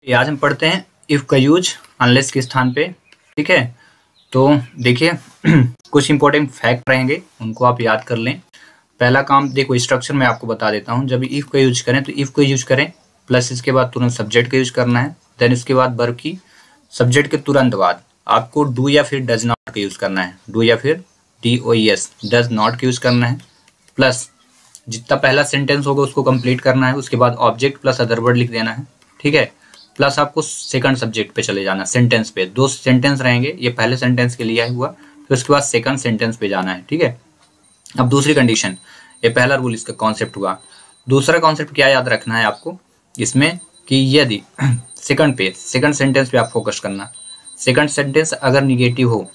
ये आज हम पढ़ते हैं इफ का यूज अनलेस के स्थान पे। ठीक है, तो देखिए कुछ इंपॉर्टेंट फैक्ट रहेंगे, उनको आप याद कर लें। पहला काम देखो, स्ट्रक्चर मैं आपको बता देता हूँ। जब इफ का यूज करें तो इफ को यूज करें प्लस इसके बाद तुरंत सब्जेक्ट का यूज करना है। देन इसके बाद वर्ब की सब्जेक्ट के तुरंत बाद आपको डू या फिर डज नॉट का यूज करना है। डू या फिर DOES डज नॉट का यूज करना है। प्लस जितना पहला सेंटेंस होगा उसको कंप्लीट करना है। उसके बाद ऑब्जेक्ट प्लस अदर वर्ड लिख देना है। ठीक है, प्लस आपको सेकंड सब्जेक्ट पे चले जाना, सेंटेंस पे। दो सेंटेंस रहेंगे, ये पहले सेंटेंस के लिए हुआ, फिर उसके बाद सेकंड सेंटेंस पे जाना है। ठीक है, अब दूसरी कंडीशन, ये पहला रूल इसका कॉन्सेप्ट हुआ। दूसरा कॉन्सेप्ट क्या याद रखना है आपको इसमें कि यदि सेकंड सेंटेंस पे आप फोकस करना। सेकंड सेंटेंस अगर निगेटिव हो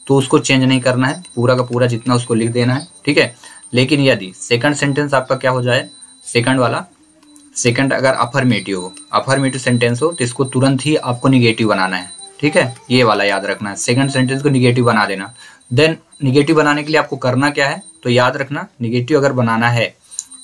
तो उसको चेंज नहीं करना है, पूरा का पूरा जितना उसको लिख देना है। ठीक है, लेकिन यदि सेकंड सेंटेंस आपका क्या हो जाए, सेकंड अगर अफर्मेटिव सेंटेंस हो तो इसको तुरंत ही आपको निगेटिव बनाना है। ठीक है, ये वाला याद रखना है, सेकंड सेंटेंस को निगेटिव बना देना। देन निगेटिव बनाने के लिए आपको करना क्या है, तो याद रखना, निगेटिव अगर बनाना है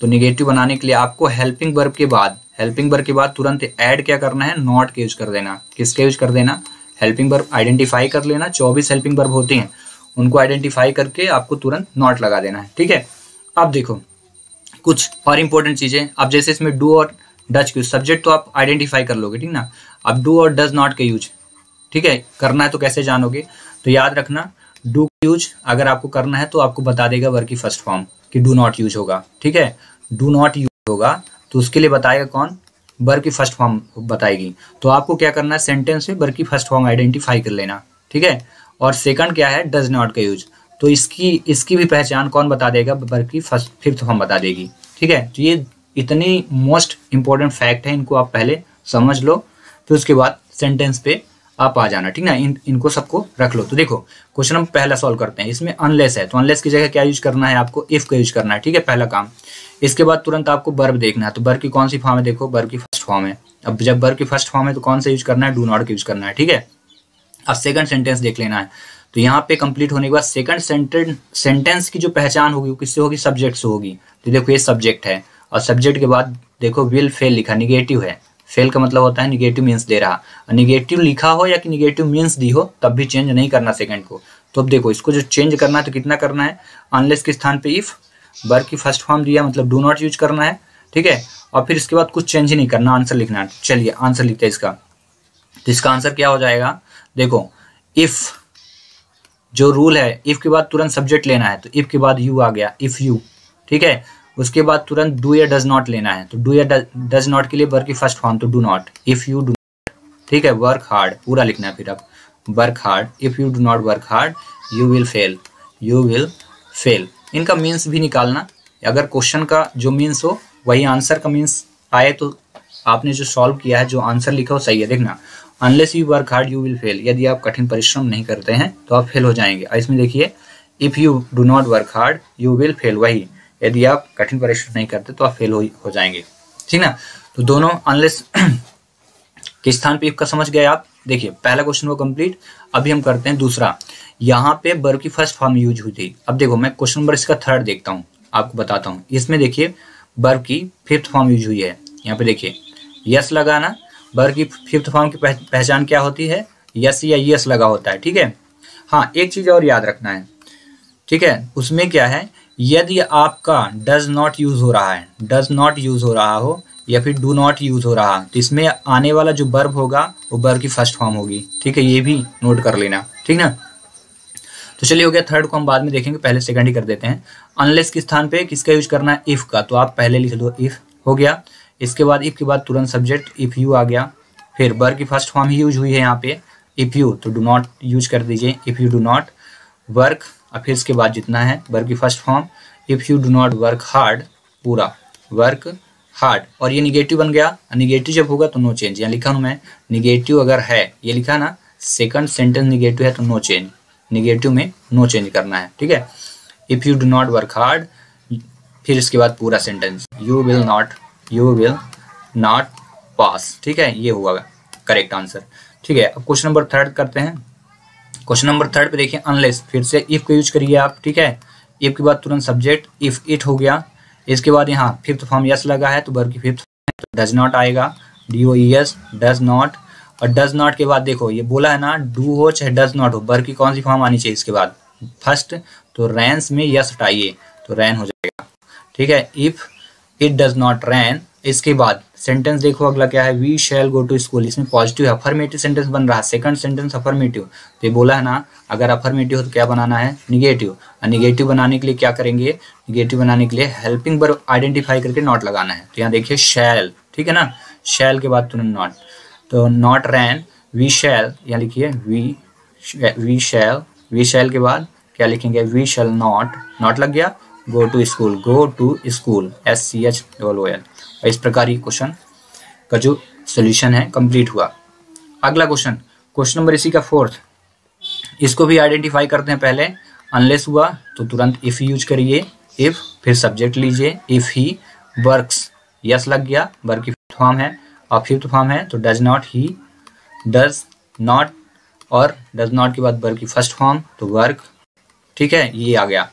तो निगेटिव बनाने के लिए आपको हेल्पिंग वर्ब के बाद तुरंत ऐड क्या करना है, नॉट का यूज कर देना। किसका यूज कर देना, हेल्पिंग वर्ब आइडेंटिफाई कर लेना। 24 हेल्पिंग वर्ब होती हैं, उनको आइडेंटिफाई करके आपको तुरंत नॉट लगा देना है। ठीक है, अब देखो कुछ और इंपॉर्टेंट चीजें। अब जैसे इसमें डू और डज के सब्जेक्ट तो आप आइडेंटिफाई कर लोगे, ठीक ना। अब डू और डज नॉट का यूज, ठीक है, करना है तो कैसे जानोगे, तो याद रखना डू का यूज अगर आपको करना है तो आपको बता देगा वर्ब की फर्स्ट फॉर्म कि डू नॉट यूज होगा। ठीक है, डू नॉट यूज होगा तो उसके लिए बताएगा कौन, वर्ब की फर्स्ट फॉर्म बताएगी। तो आपको क्या करना है, सेंटेंस में वर्ब की फर्स्ट फॉर्म आइडेंटिफाई कर लेना। ठीक है, और सेकंड क्या है, डज नॉट का यूज, तो इसकी भी पहचान कौन बता देगा, वर्ब की फिफ्थ फॉर्म बता देगी। ठीक है, तो ये इतनी मोस्ट इंपॉर्टेंट फैक्ट है, इनको आप पहले समझ लो, फिर उसके बाद सेंटेंस पे आप आ जाना। ठीक ना, इनको सबको रख लो। तो देखो क्वेश्चन हम पहला सॉल्व करते हैं। इसमें अनलेस है तो अनलेस की जगह क्या यूज करना है, आपको इफ का यूज करना है। ठीक है, पहला काम। इसके बाद तुरंत आपको वर्ब देखना है, तो वर्ब की कौन सी फॉर्म है, देखो वर्ब की फर्स्ट फॉर्म है। अब जब वर्ब की फर्स्ट फॉर्म है तो कौन सा यूज करना है, डू नॉट का यूज करना है। ठीक है, अब सेकंड सेंटेंस देख लेना है। तो यहाँ पे कंप्लीट होने के बाद सेकंड सेंटेंस की जो पहचान होगी वो किससे होगी, सब्जेक्ट से होगी। तो देखो ये सब्जेक्ट है और सब्जेक्ट के बाद देखो विल फेल लिखा, निगेटिव है। फेल का मतलब होता है निगेटिव मीन्स दे रहा। निगेटिव लिखा हो या कि निगेटिव मीन्स दी हो तब भी चेंज नहीं करना सेकंड को। तो अब देखो इसको जो चेंज करना है तो कितना करना है, अनलेस के स्थान पे इफ, वर्ब की फर्स्ट फॉर्म दिया मतलब डू नॉट यूज करना है। ठीक है, और फिर इसके बाद कुछ चेंज ही नहीं करना, आंसर लिखना है। चलिए आंसर लिखते हैं इसका। तो इसका आंसर क्या हो जाएगा, देखो इफ जो रूल है, इफ के बाद तुरंत सब्जेक्ट लेना है, तो इफ के बाद यू आ गया, इफ यू। ठीक है, उसके बाद तुरंत डू या डज नॉट लेना है, तो डू या डज नॉट के लिए वर्ब की फर्स्ट फॉर्म तो do not, if you do. ठीक है, वर्क हार्ड पूरा लिखना है, फिर अब work hard, if you do not work hard you will fail. इनका मीन्स भी निकालना, अगर क्वेश्चन का जो मीन्स हो वही आंसर का मीन्स आए तो आपने जो सॉल्व किया है, जो आंसर लिखा हो सही है। देखना, unless you work hard you will fail, यदि आप कठिन परिश्रम नहीं करते हैं तो आप फेल हो जाएंगे। इसमें देखिए if you do not work hard you will fail, वही यदि आप कठिन परिश्रम नहीं करते तो आप फेल हो जाएंगे। ठीक ना, तो दोनों अनलेस के स्थान पे इफ का समझ गए आप। देखिए पहला क्वेश्चन वो कंप्लीट। अभी हम करते हैं दूसरा। यहाँ पे वर्ब की फर्स्ट फॉर्म यूज हुई थी। अब देखो मैं क्वेश्चन नंबर इसका थर्ड देखता हूँ, आपको बताता हूँ। इसमें देखिए वर्ब की फिफ्थ फॉर्म यूज हुई है। यहाँ पे देखिए यस लगाना, वर्ब की फिफ्थ फॉर्म की पहचान क्या होती है, यस या यस लगा होता है। ठीक है, हाँ एक चीज और याद रखना है। ठीक है, उसमें क्या है, यदि आपका डज नॉट यूज हो रहा हो या फिर डू नॉट यूज हो रहा, तो इसमें आने वाला जो वर्ब होगा वो वर्ब की फर्स्ट फॉर्म होगी। ठीक है, ये भी नोट कर लेना। ठीक ना, तो चलिए हो गया। थर्ड को हम बाद में देखेंगे, पहले सेकंड ही कर देते हैं। अनलेस के स्थान पे किसका यूज करना है, इफ का, तो आप पहले लिख दो इफ, हो गया। इसके बाद इफ के बाद तुरंत सब्जेक्ट इफ यू आ गया, फिर वर्ब की फर्स्ट फॉर्म ही यूज हुई है यहाँ पे इफ यू, तो डू नॉट यूज कर दीजिए, if you do not work, और फिर इसके बाद जितना है वर्ब की first form if you do not work hard, पूरा वर्क हार्ड। और ये निगेटिव बन गया, निगेटिव जब होगा तो नो चेंज। यहाँ लिखा हूँ मैं, निगेटिव अगर है, ये लिखा ना, सेकंड सेंटेंस निगेटिव है तो नो चेंज, निगेटिव में नो चेंज करना है। ठीक है, if you do not work hard, फिर इसके बाद पूरा sentence you will not pass. ठीक है, ये हुआ करेक्ट आंसर। ठीक है, अब क्वेश्चन नंबर थर्ड करते हैं। क्वेश्चन नंबर थर्ड पे देखिए अनलेस, फिर से इफ का यूज करिए आप। ठीक है, इफ के बाद तुरंत सब्जेक्ट इफ इट हो गया। इसके बाद यहाँ फिफ्थ फॉर्म यस लगा है तो वर्ब की फिफ्थ डज नॉट आएगा, DOES, डज नॉट। और डज नॉट के बाद देखो ये बोला है ना, डू हो चाहे डज नॉट हो, वर्ब की कौन सी फॉर्म आनी चाहिए इसके बाद? फर्स्ट। तो रैन्स में यस हटाइए तो रैन हो जाएगा, ठीक है। If it does not rain, इसके बाद सेंटेंस देखो अगला क्या है, we shall go to school. इसमें पॉजिटिव अफर्मेटिव सेंटेंस बन रहा है, सेकंड सेंटेंस अफर्मेटिव। तो ये बोला है ना, अगर अफर्मेटिव हो तो क्या बनाना है? निगेटिव। और निगेटिव बनाने के लिए क्या करेंगे? निगेटिव बनाने के लिए हेल्पिंग वर्ब आइडेंटिफाई करके नॉट लगाना है। तो यहाँ देखिए शैल, ठीक है ना, शैल के बाद तुरंत नॉट। तो नॉट रैन, वी शैल, यहाँ लिखिए वी शैल के बाद क्या लिखेंगे? वी शैल नॉट लग गया, गो टू स्कूल, SCHOOL। इस प्रकार ये क्वेश्चन का जो सोल्यूशन है कंप्लीट हुआ। अगला क्वेश्चन नंबर इसी का 4th, इसको भी आइडेंटिफाई करते हैं पहले। अनलेस हुआ तो तुरंत इफ यूज करिए, इफ फिर सब्जेक्ट लीजिए, इफ ही वर्क्स, यस लग गया, वर्क की फिफ्थ फॉर्म है। और फिफ्थ फॉर्म है तो does not, he does not, और डज नॉट के बाद वर्क की फर्स्ट फॉर्म तो वर्क, ठीक है, ये आ गया,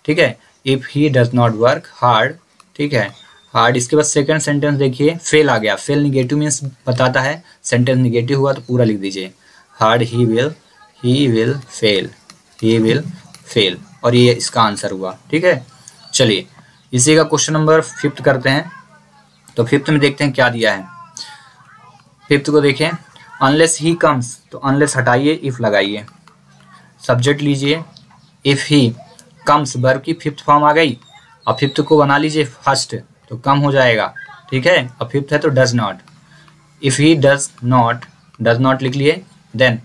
ठीक है। If he does not work hard, ठीक है, हार्ड। इसके बाद सेकंड सेंटेंस देखिए, फेल आ गया। फेल निगेटिव मीन्स बताता है, सेंटेंस निगेटिव हुआ तो पूरा लिख दीजिए, हार्ड ही विल फेल, और ये इसका आंसर हुआ, ठीक है। चलिए इसी का क्वेश्चन नंबर 5th करते हैं। तो 5th में देखते हैं क्या दिया है। 5th को देखें, अनलेस ही कम्स, तो अनलेस हटाइए, इफ लगाइए, सब्जेक्ट लीजिए, इफ ही कम्स, वर्ब की फिफ्थ फॉर्म आ गई। और 5th को बना लीजिए फर्स्ट, तो कम हो जाएगा, ठीक है। और 5th है तो does not, if he does not लिख लिए, देन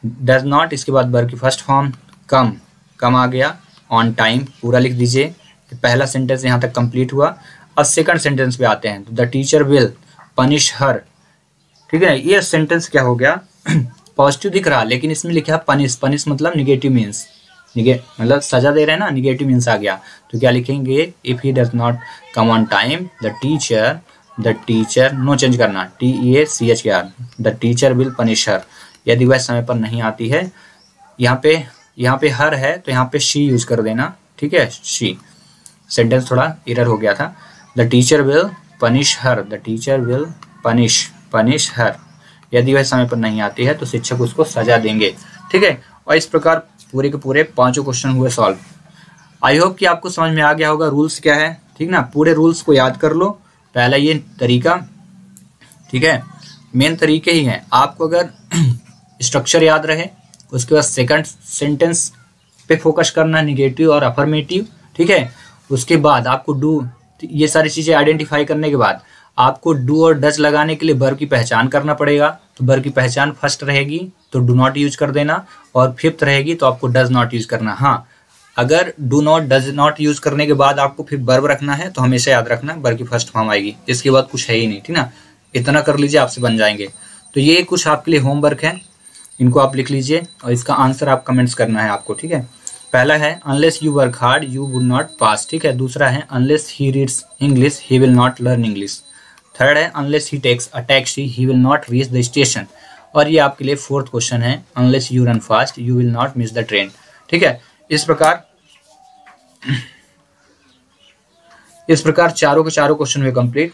डज नॉट, इसके बाद वर्ब की फर्स्ट फॉर्म कम आ गया, ऑन टाइम पूरा लिख दीजिए। पहला सेंटेंस यहाँ तक कंप्लीट हुआ। अब सेकंड सेंटेंस पे आते हैं, तो द टीचर विल पनिश हर, ठीक है। ये सेंटेंस क्या हो गया? पॉजिटिव दिख रहा, लेकिन इसमें लिखा है पनिश मतलब निगेटिव मीन्स, मतलब सजा दे रहे हैं ना, निगेटिव मीन्स आ गया। तो क्या लिखेंगे? If he does not come on time, the teacher no change करना, TEACHER, the teacher will punish her, यदि वह समय पर नहीं आती है। यहाँ पे हर है तो यहाँ पे शी यूज कर देना, ठीक है, शी। सेंटेंस थोड़ा एरर हो गया था। The teacher will punish her, the teacher will punish her, यदि वह समय पर नहीं आती है तो शिक्षक उसको सजा देंगे, ठीक है। और इस प्रकार पूरे के पूरे 5 क्वेश्चन हुए सॉल्व। आई होप कि आपको समझ में आ गया होगा रूल्स क्या है, ठीक ना। पूरे रूल्स को याद कर लो। पहला ये तरीका, ठीक है, मेन तरीके ही हैं। आपको अगर स्ट्रक्चर याद रहे, उसके बाद सेकंड सेंटेंस पे फोकस करना, निगेटिव और अफर्मेटिव, ठीक है। उसके बाद आपको डू, ये सारी चीज़ें आइडेंटिफाई करने के बाद आपको डू और डज लगाने के लिए वर्ब की पहचान करना पड़ेगा। तो वर्ब की पहचान फर्स्ट रहेगी तो डू नॉट यूज कर देना, और 5th रहेगी तो आपको डज नॉट यूज करना। हाँ, अगर do not does not use करने के बाद आपको फिर वर्ब रखना है तो हमेशा याद रखना वर्ब की फर्स्ट फॉर्म आएगी, इसके बाद कुछ है ही नहीं, ठीक ना। इतना कर लीजिए, आपसे बन जाएंगे। तो ये कुछ आपके लिए होमवर्क है, इनको आप लिख लीजिए और इसका आंसर आप कमेंट्स करना है आपको, ठीक है। पहला है unless you work hard you would not pass, ठीक है। दूसरा है unless he reads English he will not learn English. Third है unless he takes a taxi he will not reach the station. और ये आपके लिए 4th क्वेश्चन है, unless you run fast you will not miss the train, ठीक है। इस प्रकार चारों के चारों क्वेश्चन हुए कंप्लीट।